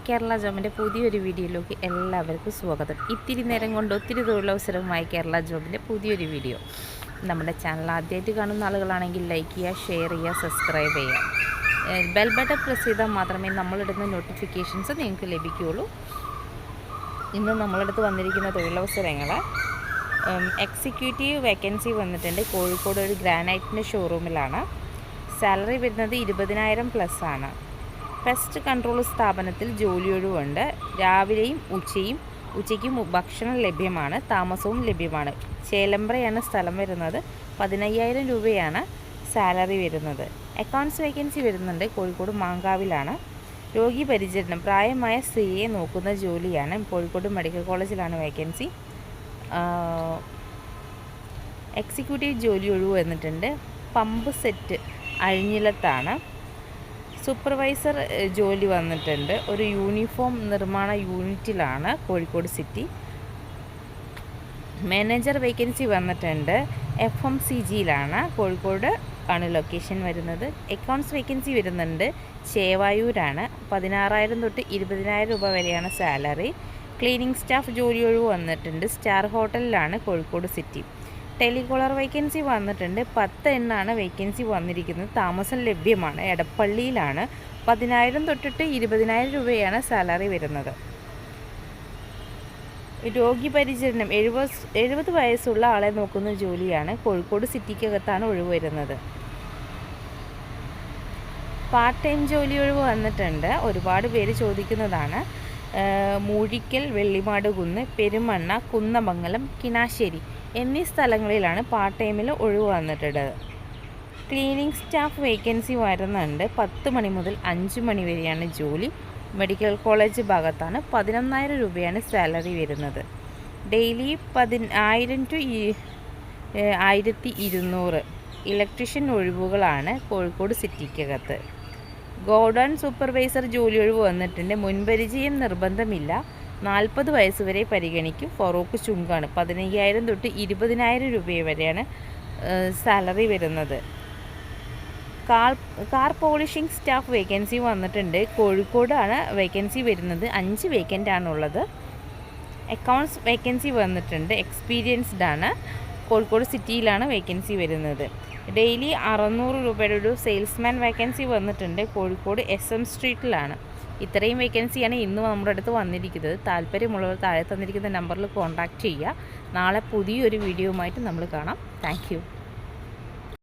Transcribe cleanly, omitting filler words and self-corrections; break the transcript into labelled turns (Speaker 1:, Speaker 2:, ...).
Speaker 1: കേരള ജോബിൻ്റെ പുതിയൊരു വീഡിയോയിലേക്ക് എല്ലാവർക്കും സ്വാഗതം. ഇത്തിരി നേരം കൊണ്ട് ഒത്തിരി തൊഴിലവസരമായി കേരള ജോബിൻ്റെ പുതിയൊരു വീഡിയോ. നമ്മുടെ ചാനൽ ആദ്യമായിട്ട് കാണുന്ന ആളുകളാണെങ്കിൽ ലൈക്ക് ചെയ്യുക, ഷെയർ ചെയ്യുക, സബ്സ്ക്രൈബ് ചെയ്യുക. ബെൽ ബട്ടൺ പ്രസ് ചെയ്താൽ മാത്രമേ നമ്മളിടുന്ന നോട്ടിഫിക്കേഷൻസ് നിങ്ങൾക്ക് ലഭിക്കുകയുള്ളൂ. ഇന്ന് നമ്മളടുത്ത് വന്നിരിക്കുന്ന തൊഴിലവസരങ്ങൾ എക്സിക്യൂട്ടീവ് വേക്കൻസി വന്നിട്ടുണ്ട്. കോഴിക്കോട് ഒരു ഗ്രാനൈറ്റിൻ്റെ ഷോറൂമിലാണ്. സാലറി വരുന്നത് 20,000+ ആണ്. പെസ്റ്റ് കൺട്രോൾ സ്ഥാപനത്തിൽ ജോലിയൊഴിവുണ്ട്. രാവിലെയും ഉച്ചയ്ക്കും ഭക്ഷണം ലഭ്യമാണ്. താമസവും ലഭ്യമാണ്. ചേലമ്പ്രയാണ് സ്ഥലം വരുന്നത്. 15,000 രൂപയാണ് സാലറി വരുന്നത്. അക്കൗണ്ട്സ് വേക്കൻസി വരുന്നുണ്ട്. കോഴിക്കോട് മാങ്കാവിലാണ്. രോഗി പരിചരണം പ്രായമായ സ്ത്രീയെ നോക്കുന്ന ജോലിയാണ്. കോഴിക്കോട് മെഡിക്കൽ കോളേജിലാണ് വേക്കൻസി. എക്സിക്യൂട്ടീവ് ജോലി ഒഴിവ് വന്നിട്ടുണ്ട്. Pump set അഴിഞ്ഞിലത്താണ്. സൂപ്പർവൈസർ ജോലി വന്നിട്ടുണ്ട്. ഒരു യൂണിഫോം നിർമ്മാണ യൂണിറ്റിലാണ്, കോഴിക്കോട് സിറ്റി. മാനേജർ വേക്കൻസി വന്നിട്ടുണ്ട്. FMCGയിലാണ്, കോഴിക്കോട് ആണ് ലൊക്കേഷൻ വരുന്നത്. അക്കൗണ്ട്സ് വേക്കൻസി വരുന്നുണ്ട്. ചേവായൂരാണ്. 16,000 തൊട്ട് 20,000 രൂപ വരെയാണ് സാലറി. ക്ലീനിങ് സ്റ്റാഫ് ജോലി ഒഴിവ് വന്നിട്ടുണ്ട്. സ്റ്റാർ ഹോട്ടലിലാണ്, കോഴിക്കോട് സിറ്റി. ടെലികോളർ വേക്കൻസി വന്നിട്ടുണ്ട്. 10 എണ്ണാണ് വേക്കൻസി വന്നിരിക്കുന്നത്. താമസം ലഭ്യമാണ്. എടപ്പള്ളിയിലാണ്. 10,000 തൊട്ടിട്ട് 20,000 രൂപയാണ് സാലറി വരുന്നത്. രോഗി പരിചരണം 70 വയസ്സുള്ള ആളെ നോക്കുന്ന ജോലിയാണ്. കോഴിക്കോട് സിറ്റിക്കകത്താണ് ഒഴിവ് വരുന്നത്. പാർട്ട് ടൈം ജോലി ഒഴിവ് വന്നിട്ടുണ്ട്. ഒരുപാട് പേര് ചോദിക്കുന്നതാണ്. മൂഴിക്കൽ, വെള്ളിമാടുകുന്ന്, പെരുമണ്ണ, കുന്നമംഗലം, കിണാശ്ശേരി എന്നീ സ്ഥലങ്ങളിലാണ് പാർട്ട് ടൈമിൽ ഒഴിവ് വന്നിട്ടുള്ളത്. ക്ലീനിങ് സ്റ്റാഫ് വേക്കൻസി വരുന്നുണ്ട്. 10 മണി മുതൽ 5 മണി വരെയാണ് ജോലി. മെഡിക്കൽ കോളേജ് ഭാഗത്താണ്. 11,000 രൂപയാണ് സാലറി വരുന്നത്. Daily 1000 to 1,200. ഇലക്ട്രീഷ്യൻ ഒഴിവുകളാണ് കോഴിക്കോട് സിറ്റിക്കകത്ത്. ഗോഡൗൺ സൂപ്പർവൈസർ ജോലി ഒഴിവ് വന്നിട്ടുണ്ട്. മുൻപരിചയം നിർബന്ധമില്ല. 40 വയസ്സ് വരെ പരിഗണിക്കും. ഫറൂഖ് ചുങ്കാണ്. 15,000 തൊട്ട് 20,000 രൂപ വരെയാണ് സാലറി വരുന്നത്. കാർ പോളിഷിംഗ് സ്റ്റാഫ് വേക്കൻസി വന്നിട്ടുണ്ട്. കോഴിക്കോടാണ് വേക്കൻസി വരുന്നത്. 5 വേക്കൻ്റ് ആണുള്ളത്. അക്കൗണ്ട്സ് വേക്കൻസി വന്നിട്ടുണ്ട്. എക്സ്പീരിയൻസ്ഡ് ആണ്. കോഴിക്കോട് സിറ്റിയിലാണ് വേക്കൻസി വരുന്നത്. ഡെയിലി 600 രൂപയുടെ ഒരു സെയിൽസ്മാൻ വേക്കൻസി വന്നിട്ടുണ്ട്. കോഴിക്കോട് SM സ്ട്രീറ്റിലാണ്. ഇത്രയും വേക്കൻസിയാണ് ഇന്ന് നമ്മുടെ അടുത്ത് വന്നിരിക്കുന്നത്. താല്പര്യമുള്ളവർ താഴെ തന്നിരിക്കുന്ന നമ്പറിൽ കോൺടാക്റ്റ് ചെയ്യുക. നാളെ പുതിയൊരു വീഡിയോയുമായിട്ട് നമ്മൾ കാണാം. താങ്ക്